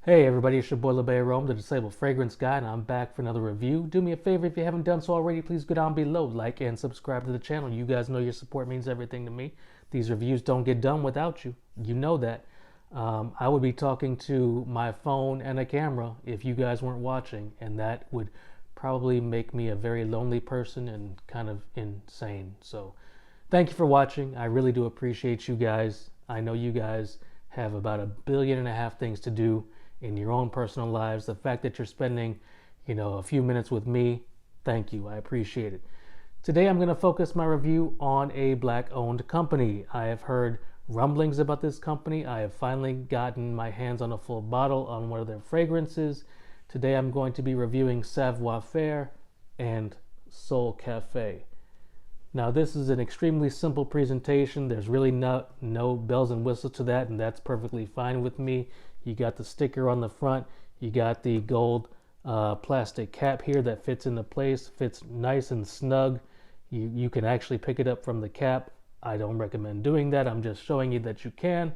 Hey everybody, it's your boy labbearome, the Disabled Fragrance Guy, and I'm back for another review. Do me a favor, if you haven't done so already, please go down below, like and subscribe to the channel. You guys know your support means everything to me. These reviews don't get done without you. You know that. I would be talking to my phone and a camera if you guys weren't watching, and that would probably make me a very lonely person and kind of insane. So thank you for watching. I really do appreciate you guys. I know you guys have about 1.5 billion things to do in your own personal lives. The fact that you're spending, a few minutes with me, thank you. I appreciate it. Today I'm going to focus my review on a black-owned company. I have heard rumblings about this company. I have finally gotten my hands on a full bottle on one of their fragrances. Today I'm going to be reviewing Savoir Faire and Soul Cafe. Now this is an extremely simple presentation. There's really no bells and whistles to that, and that's perfectly fine with me. You got the sticker on the front. You got the gold plastic cap here that fits into place, fits nice and snug. You can actually pick it up from the cap. I don't recommend doing that. I'm just showing you that you can.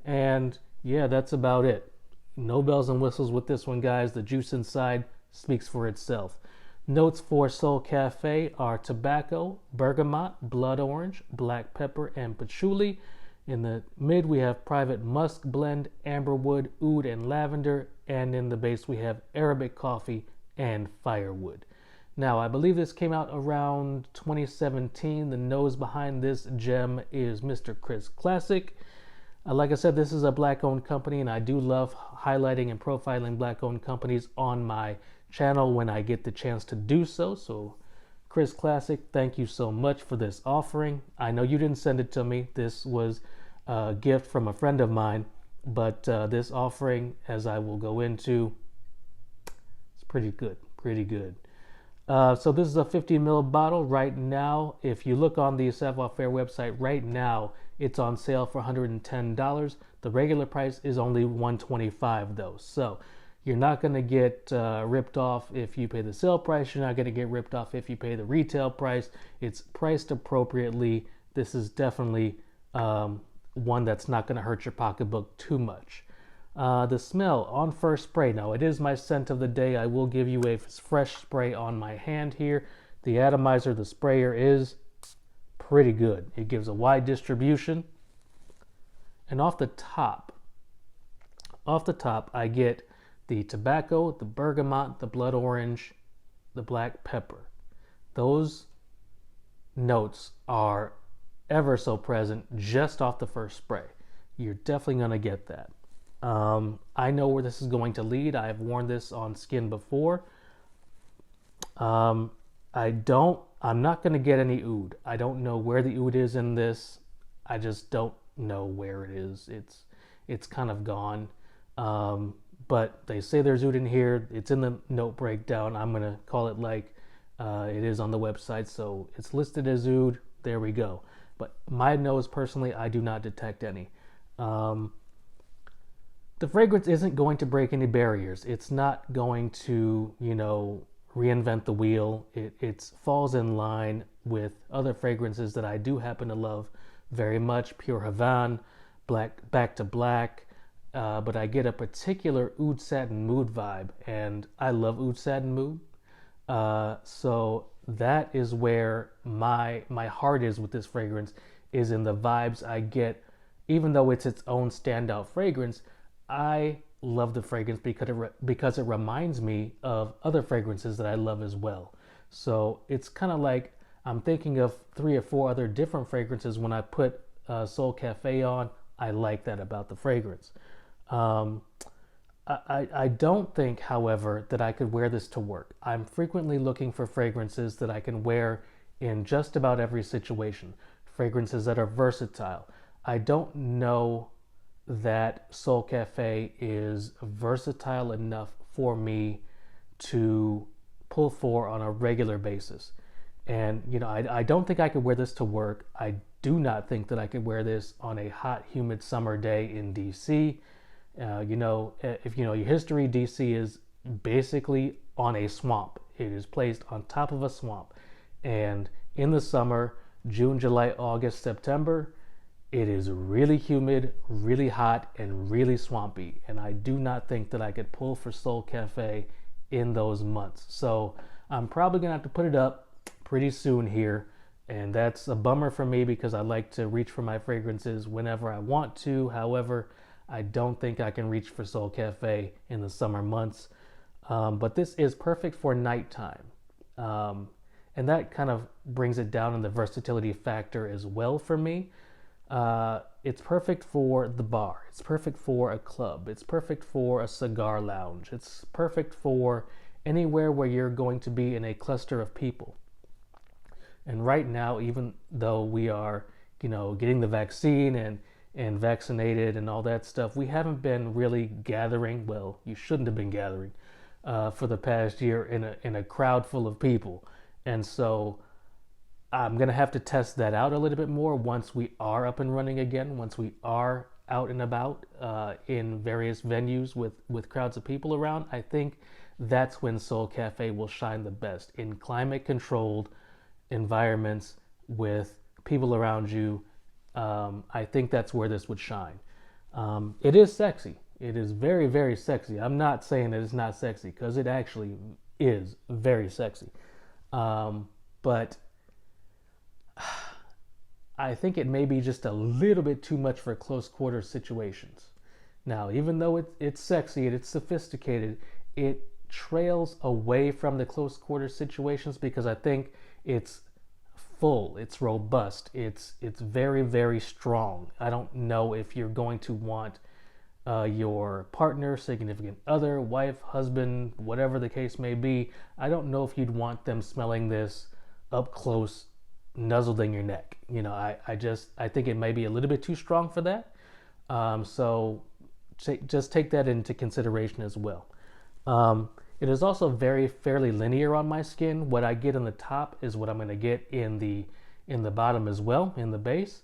And yeah, that's about it. No bells and whistles with this one, guys. The juice inside speaks for itself. Notes for Soul Cafe are tobacco, bergamot, blood orange, black pepper, and patchouli. In the mid, we have private musk blend, amberwood, oud, and lavender. And in the base, we have Arabic coffee and firewood. Now, I believe this came out around 2017. The nose behind this gem is Mr. Chris Classic. Like I said, this is a black-owned company, and I do love highlighting and profiling black-owned companies on my channel when I get the chance to do so. So Chris Classic, thank you so much for this offering. I know you didn't send it to me. This was a gift from a friend of mine, but this offering, as I will go into, it's pretty good, pretty good. So this is a 50 ml bottle right now. If you look on the Savoir Faire website right now, it's on sale for $110. The regular price is only $125 though. So you're not going to get ripped off if you pay the sale price. You're not going to get ripped off if you pay the retail price. It's priced appropriately. This is definitely one that's not going to hurt your pocketbook too much. The smell on first spray. Now, it is my scent of the day. I will give you a fresh spray on my hand here. The atomizer, the sprayer, is pretty good. It gives a wide distribution. And off the top, I get the tobacco, the bergamot, the blood orange, the black pepper. Those notes are ever so present just off the first spray. You're definitely going to get that. I know where this is going to lead. I have worn this on skin before. I'm not going to get any oud. I don't know where the oud is in this. I just don't know where it is. It's kind of gone. But they say there's oud in here. It's in the note breakdown. I'm going to call it like it is on the website. So it's listed as oud. There we go. But my nose, personally, I do not detect any. The fragrance isn't going to break any barriers. It's not going to, reinvent the wheel. It falls in line with other fragrances that I do happen to love very much. Pure Havane, Back to Black. But I get a particular oud satin mood vibe, and I love oud satin mood. So that is where my heart is with this fragrance, is in the vibes I get. Even though it's its own standout fragrance, I love the fragrance because it reminds me of other fragrances that I love as well. So it's kind of like I'm thinking of 3 or 4 other different fragrances when I put Soul Cafe on. I like that about the fragrance. I don't think, however, that I could wear this to work. I'm frequently looking for fragrances that I can wear in just about every situation. Fragrances that are versatile. I don't know that Soul Cafe is versatile enough for me to pull for on a regular basis. And, I don't think I could wear this to work. I do not think that I could wear this on a hot, humid summer day in DC. If you know your history, DC is basically on a swamp. It is placed on top of a swamp. And in the summer, June, July, August, September, it is really humid, really hot, and really swampy. And I do not think that I could pull for Soul Cafe in those months. So I'm probably gonna have to put it up pretty soon here. And that's a bummer for me because I like to reach for my fragrances whenever I want to. However, I don't think I can reach for Soul Cafe in the summer months. But this is perfect for nighttime. And that kind of brings it down in the versatility factor as well for me. It's perfect for the bar. It's perfect for a club. It's perfect for a cigar lounge. It's perfect for anywhere where you're going to be in a cluster of people. And right now, even though we are, getting the vaccine and vaccinated and all that stuff, we haven't been really gathering. Well, you shouldn't have been gathering for the past year in a crowd full of people. And so I'm going to have to test that out a little bit more once we are up and running again, once we are out and about in various venues with crowds of people around. I think that's when Soul Cafe will shine the best, in climate controlled environments with people around you. I think that's where this would shine. It is sexy. It is very, very sexy. I'm not saying that it's not sexy, because it actually is very sexy. But I think it may be just a little bit too much for close quarter situations. Now, even though it's sexy and it's sophisticated, it trails away from the close quarter situations because I think it's full, it's robust, it's very, very strong. I don't know if you're going to want your partner, significant other, wife, husband, whatever the case may be, I don't know if you'd want them smelling this up close, nuzzled in your neck. I think it may be a little bit too strong for that. So just take that into consideration as well. It is also fairly linear on my skin. What I get on the top is what I'm going to get in the bottom as well, in the base.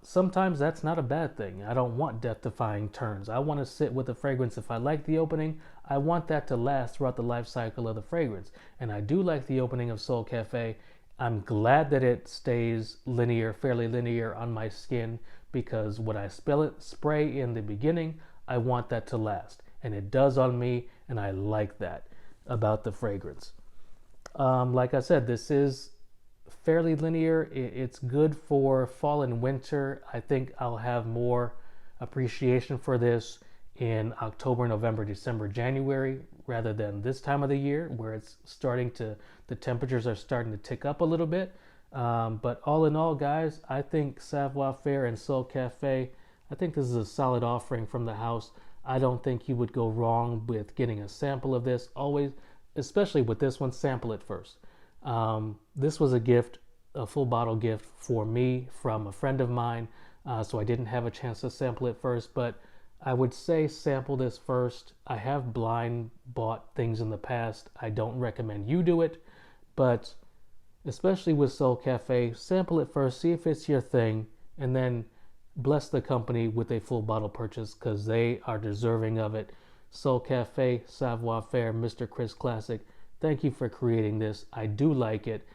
Sometimes that's not a bad thing. I don't want death-defying turns. I want to sit with the fragrance. If I like the opening, I want that to last throughout the life cycle of the fragrance. And I do like the opening of Soul Cafe. I'm glad that it stays linear, fairly linear on my skin, because when I spray in the beginning, I want that to last. And it does on me, and I like that about the fragrance. Like I said, this is fairly linear. It's good for fall and winter. I think I'll have more appreciation for this in October, November, December, January, rather than this time of the year where the temperatures are starting to tick up a little bit. But all in all, guys, I think Savoir Faire and Soul Cafe, I think this is a solid offering from the house. I don't think you would go wrong with getting a sample of this. Always, especially with this one, sample it first. This was a gift, a full bottle gift for me from a friend of mine, so I didn't have a chance to sample it first, but I would say sample this first. I have blind bought things in the past. I don't recommend you do it, but especially with Soul Cafe, sample it first, see if it's your thing, and then bless the company with a full bottle purchase because they are deserving of it. Soul Cafe, Savoir Faire, Mr. Chris Classic, thank you for creating this. I do like it.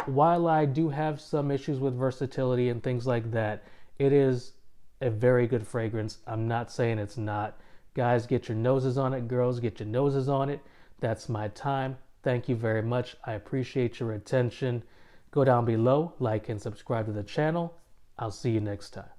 While I do have some issues with versatility and things like that, it is a very good fragrance. I'm not saying it's not. Guys, get your noses on it. Girls, get your noses on it. That's my time. Thank you very much. I appreciate your attention. Go down below, like and subscribe to the channel. I'll see you next time.